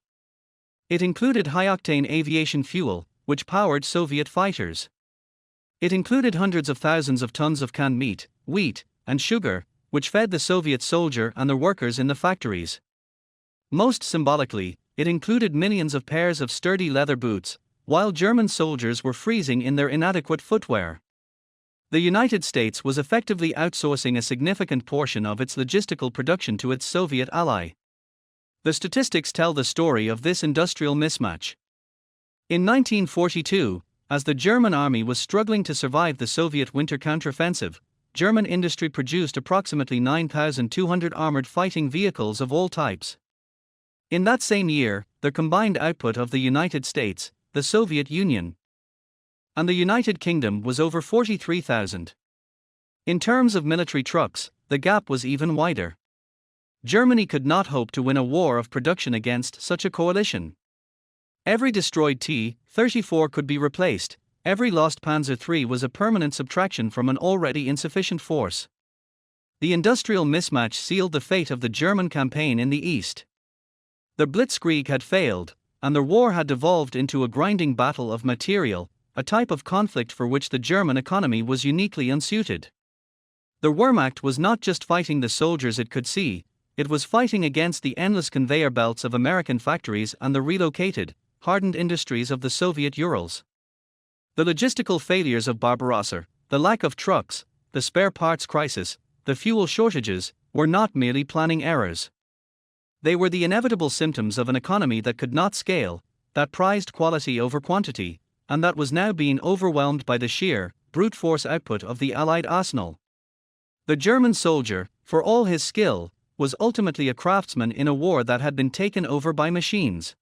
It included high-octane aviation fuel, which powered Soviet fighters. It included hundreds of thousands of tons of canned meat, wheat, and sugar, which fed the Soviet soldier and the workers in the factories. Most symbolically, it included millions of pairs of sturdy leather boots, while German soldiers were freezing in their inadequate footwear. The United States was effectively outsourcing a significant portion of its logistical production to its Soviet ally. The statistics tell the story of this industrial mismatch. In 1942, as the German army was struggling to survive the Soviet winter counteroffensive, German industry produced approximately 9,200 armored fighting vehicles of all types. In that same year, the combined output of the United States, the Soviet Union, and the United Kingdom was over 43,000. In terms of military trucks, the gap was even wider. Germany could not hope to win a war of production against such a coalition. Every destroyed T-34 could be replaced, every lost Panzer III was a permanent subtraction from an already insufficient force. The industrial mismatch sealed the fate of the German campaign in the East. The Blitzkrieg had failed, and the war had devolved into a grinding battle of material, a type of conflict for which the German economy was uniquely unsuited. The Wehrmacht was not just fighting the soldiers it could see, it was fighting against the endless conveyor belts of American factories and the relocated, hardened industries of the Soviet Urals. The logistical failures of Barbarossa, the lack of trucks, the spare parts crisis, the fuel shortages, were not merely planning errors. They were the inevitable symptoms of an economy that could not scale, that prized quality over quantity, and that was now being overwhelmed by the sheer, brute force output of the Allied arsenal. The German soldier, for all his skill, was ultimately a craftsman in a war that had been taken over by machines.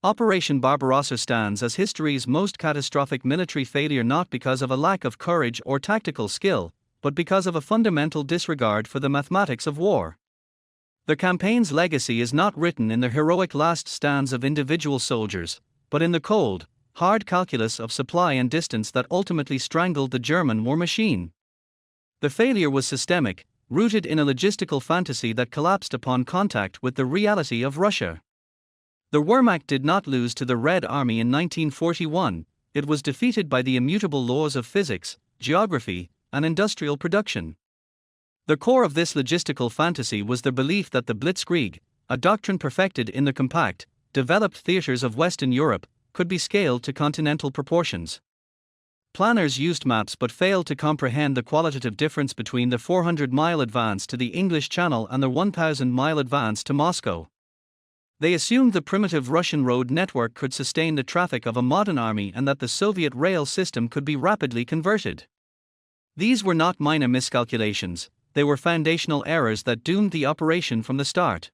Operation Barbarossa stands as history's most catastrophic military failure not because of a lack of courage or tactical skill, but because of a fundamental disregard for the mathematics of war. The campaign's legacy is not written in the heroic last stands of individual soldiers, but in the cold, hard calculus of supply and distance that ultimately strangled the German war machine. The failure was systemic, rooted in a logistical fantasy that collapsed upon contact with the reality of Russia. The Wehrmacht did not lose to the Red Army in 1941, it was defeated by the immutable laws of physics, geography, and industrial production. The core of this logistical fantasy was the belief that the Blitzkrieg, a doctrine perfected in the compact, developed theaters of Western Europe, could be scaled to continental proportions. Planners used maps but failed to comprehend the qualitative difference between the 400-mile advance to the English Channel and the 1,000-mile advance to Moscow. They assumed the primitive Russian road network could sustain the traffic of a modern army and that the Soviet rail system could be rapidly converted. These were not minor miscalculations, they were foundational errors that doomed the operation from the start.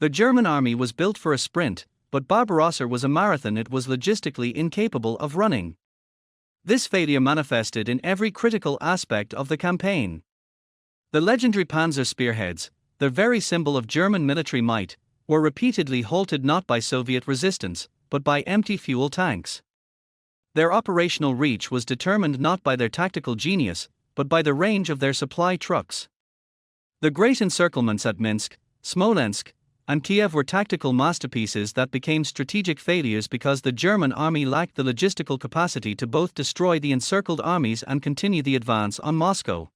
The German army was built for a sprint, but Barbarossa was a marathon it was logistically incapable of running. This failure manifested in every critical aspect of the campaign. The legendary Panzer spearheads, the very symbol of German military might, were repeatedly halted not by Soviet resistance, but by empty fuel tanks. Their operational reach was determined not by their tactical genius, but by the range of their supply trucks. The great encirclements at Minsk, Smolensk, and Kiev were tactical masterpieces that became strategic failures because the German army lacked the logistical capacity to both destroy the encircled armies and continue the advance on Moscow.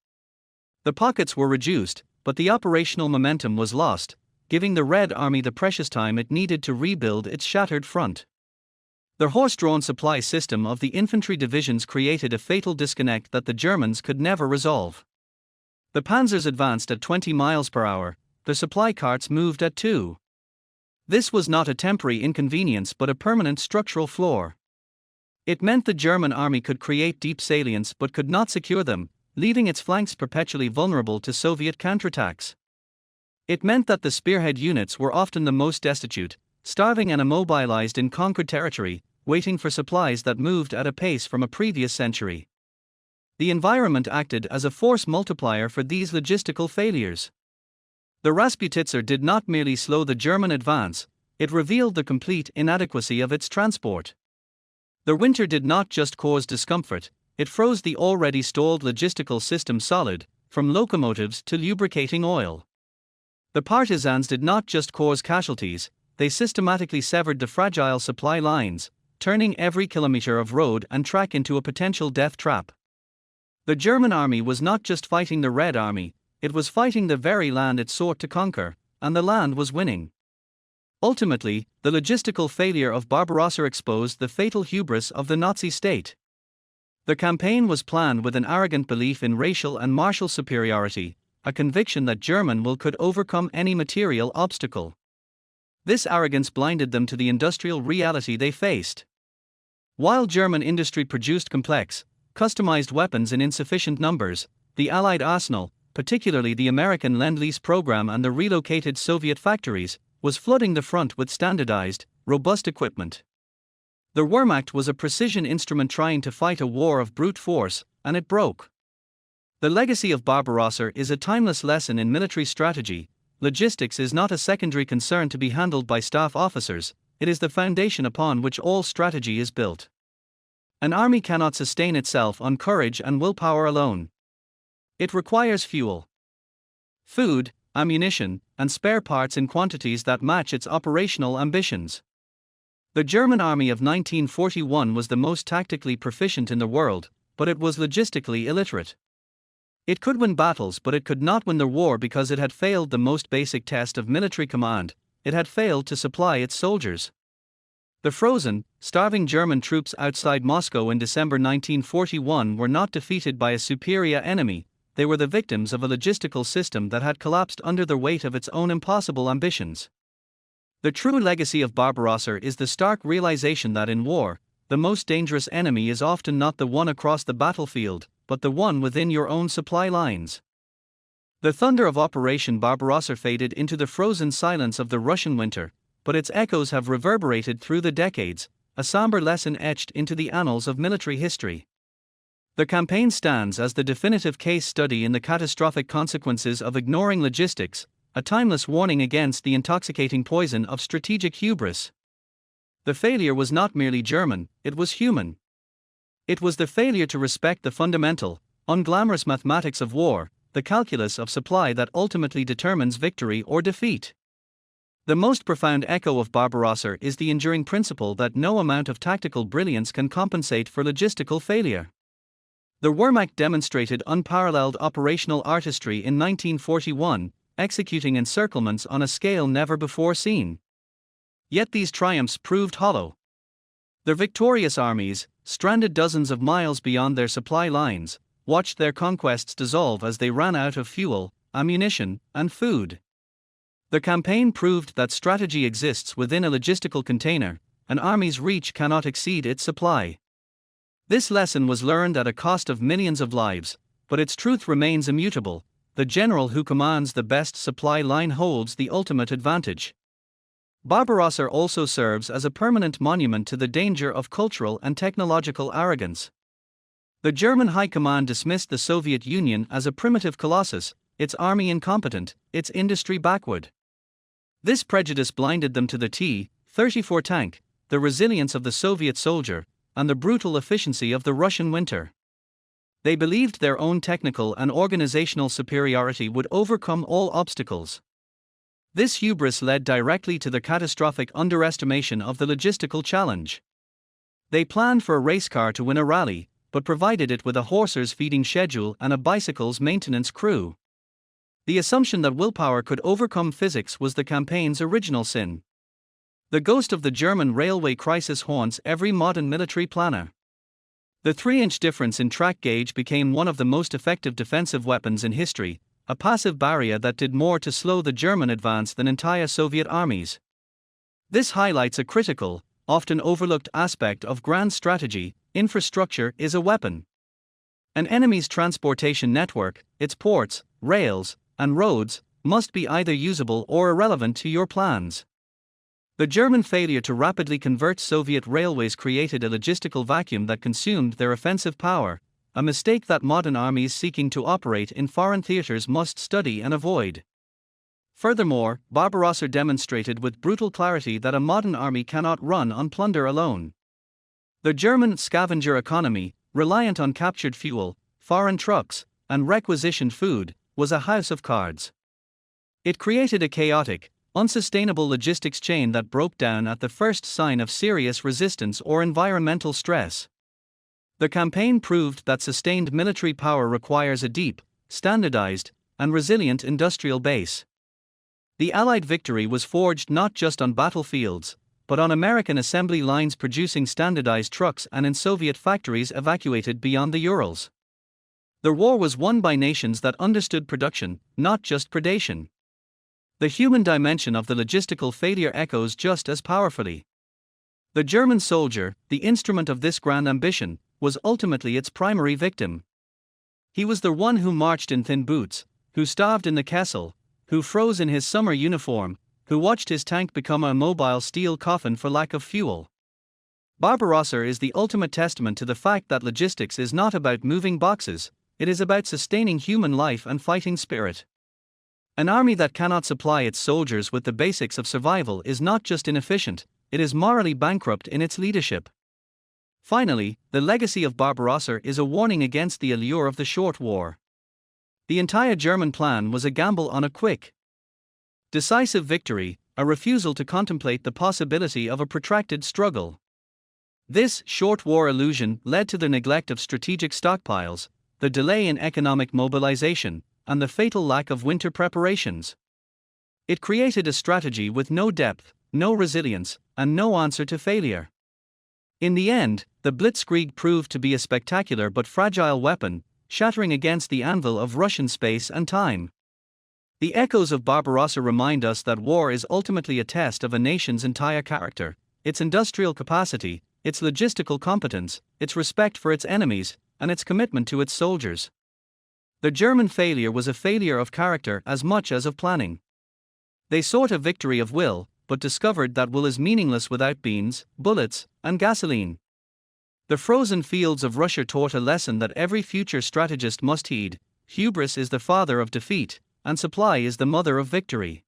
The pockets were reduced, but the operational momentum was lost, giving the Red Army the precious time it needed to rebuild its shattered front. The horse-drawn supply system of the infantry divisions created a fatal disconnect that the Germans could never resolve. The panzers advanced at 20 miles per hour, the supply carts moved at 2. This was not a temporary inconvenience but a permanent structural flaw. It meant the German army could create deep salients but could not secure them, leaving its flanks perpetually vulnerable to Soviet counterattacks. It meant that the spearhead units were often the most destitute, starving and immobilized in conquered territory, waiting for supplies that moved at a pace from a previous century. The environment acted as a force multiplier for these logistical failures. The Rasputitzer did not merely slow the German advance, it revealed the complete inadequacy of its transport. The winter did not just cause discomfort, it froze the already stalled logistical system solid, from locomotives to lubricating oil. The partisans did not just cause casualties, they systematically severed the fragile supply lines, turning every kilometer of road and track into a potential death trap. The German army was not just fighting the Red Army, it was fighting the very land it sought to conquer, and the land was winning. Ultimately, the logistical failure of Barbarossa exposed the fatal hubris of the Nazi state. The campaign was planned with an arrogant belief in racial and martial superiority, a conviction that German will could overcome any material obstacle. This arrogance blinded them to the industrial reality they faced. While German industry produced complex, customized weapons in insufficient numbers, the Allied arsenal, particularly the American Lend-Lease program and the relocated Soviet factories, was flooding the front with standardized, robust equipment. The Wehrmacht was a precision instrument trying to fight a war of brute force, and it broke. The legacy of Barbarossa is a timeless lesson in military strategy. Logistics is not a secondary concern to be handled by staff officers, it is the foundation upon which all strategy is built. An army cannot sustain itself on courage and willpower alone. It requires fuel, food, ammunition, and spare parts in quantities that match its operational ambitions. The German army of 1941 was the most tactically proficient in the world, but it was logistically illiterate. It could win battles, but it could not win the war because it had failed the most basic test of military command, it had failed to supply its soldiers. The frozen, starving German troops outside Moscow in December 1941 were not defeated by a superior enemy, they were the victims of a logistical system that had collapsed under the weight of its own impossible ambitions. The true legacy of Barbarossa is the stark realization that in war, the most dangerous enemy is often not the one across the battlefield, but the one within your own supply lines. The thunder of Operation Barbarossa faded into the frozen silence of the Russian winter, but its echoes have reverberated through the decades, a somber lesson etched into the annals of military history. The campaign stands as the definitive case study in the catastrophic consequences of ignoring logistics, a timeless warning against the intoxicating poison of strategic hubris. The failure was not merely German, it was human. It was the failure to respect the fundamental, unglamorous mathematics of war, the calculus of supply that ultimately determines victory or defeat. The most profound echo of Barbarossa is the enduring principle that no amount of tactical brilliance can compensate for logistical failure. The Wehrmacht demonstrated unparalleled operational artistry in 1941, executing encirclements on a scale never before seen. Yet these triumphs proved hollow. Their victorious armies, stranded dozens of miles beyond their supply lines, watched their conquests dissolve as they ran out of fuel, ammunition, and food. The campaign proved that strategy exists within a logistical container, an army's reach cannot exceed its supply. This lesson was learned at a cost of millions of lives, but its truth remains immutable: the general who commands the best supply line holds the ultimate advantage. Barbarossa also serves as a permanent monument to the danger of cultural and technological arrogance. The German High Command dismissed the Soviet Union as a primitive colossus, its army incompetent, its industry backward. This prejudice blinded them to the T-34 tank, the resilience of the Soviet soldier, and the brutal efficiency of the Russian winter. They believed their own technical and organizational superiority would overcome all obstacles. This hubris led directly to the catastrophic underestimation of the logistical challenge. They planned for a race car to win a rally, but provided it with a horses feeding schedule and a bicycle's maintenance crew. The assumption that willpower could overcome physics was the campaign's original sin. The ghost of the German railway crisis haunts every modern military planner. The 3-inch difference in track gauge became one of the most effective defensive weapons in history, a passive barrier that did more to slow the German advance than entire Soviet armies. This highlights a critical, often overlooked aspect of grand strategy: infrastructure is a weapon. An enemy's transportation network, its ports, rails, and roads, must be either usable or irrelevant to your plans. The German failure to rapidly convert Soviet railways created a logistical vacuum that consumed their offensive power, a mistake that modern armies seeking to operate in foreign theaters must study and avoid. Furthermore, Barbarossa demonstrated with brutal clarity that a modern army cannot run on plunder alone. The German scavenger economy, reliant on captured fuel, foreign trucks, and requisitioned food, was a house of cards. It created a chaotic, unsustainable logistics chain that broke down at the first sign of serious resistance or environmental stress. The campaign proved that sustained military power requires a deep, standardized, and resilient industrial base. The Allied victory was forged not just on battlefields, but on American assembly lines producing standardized trucks and in Soviet factories evacuated beyond the Urals. The war was won by nations that understood production, not just predation. The human dimension of the logistical failure echoes just as powerfully. The German soldier, the instrument of this grand ambition, was ultimately its primary victim. He was the one who marched in thin boots, who starved in the Kessel, who froze in his summer uniform, who watched his tank become a mobile steel coffin for lack of fuel. Barbarossa is the ultimate testament to the fact that logistics is not about moving boxes, it is about sustaining human life and fighting spirit. An army that cannot supply its soldiers with the basics of survival is not just inefficient, it is morally bankrupt in its leadership. Finally, the legacy of Barbarossa is a warning against the allure of the short war. The entire German plan was a gamble on a quick, decisive victory, a refusal to contemplate the possibility of a protracted struggle. This short war illusion led to the neglect of strategic stockpiles, the delay in economic mobilization, and the fatal lack of winter preparations. It created a strategy with no depth, no resilience, and no answer to failure. In the end, the Blitzkrieg proved to be a spectacular but fragile weapon, shattering against the anvil of Russian space and time. The echoes of Barbarossa remind us that war is ultimately a test of a nation's entire character, its industrial capacity, its logistical competence, its respect for its enemies, and its commitment to its soldiers. The German failure was a failure of character as much as of planning. They sought a victory of will, but discovered that will is meaningless without beans, bullets, and gasoline. The frozen fields of Russia taught a lesson that every future strategist must heed: hubris is the father of defeat, and supply is the mother of victory.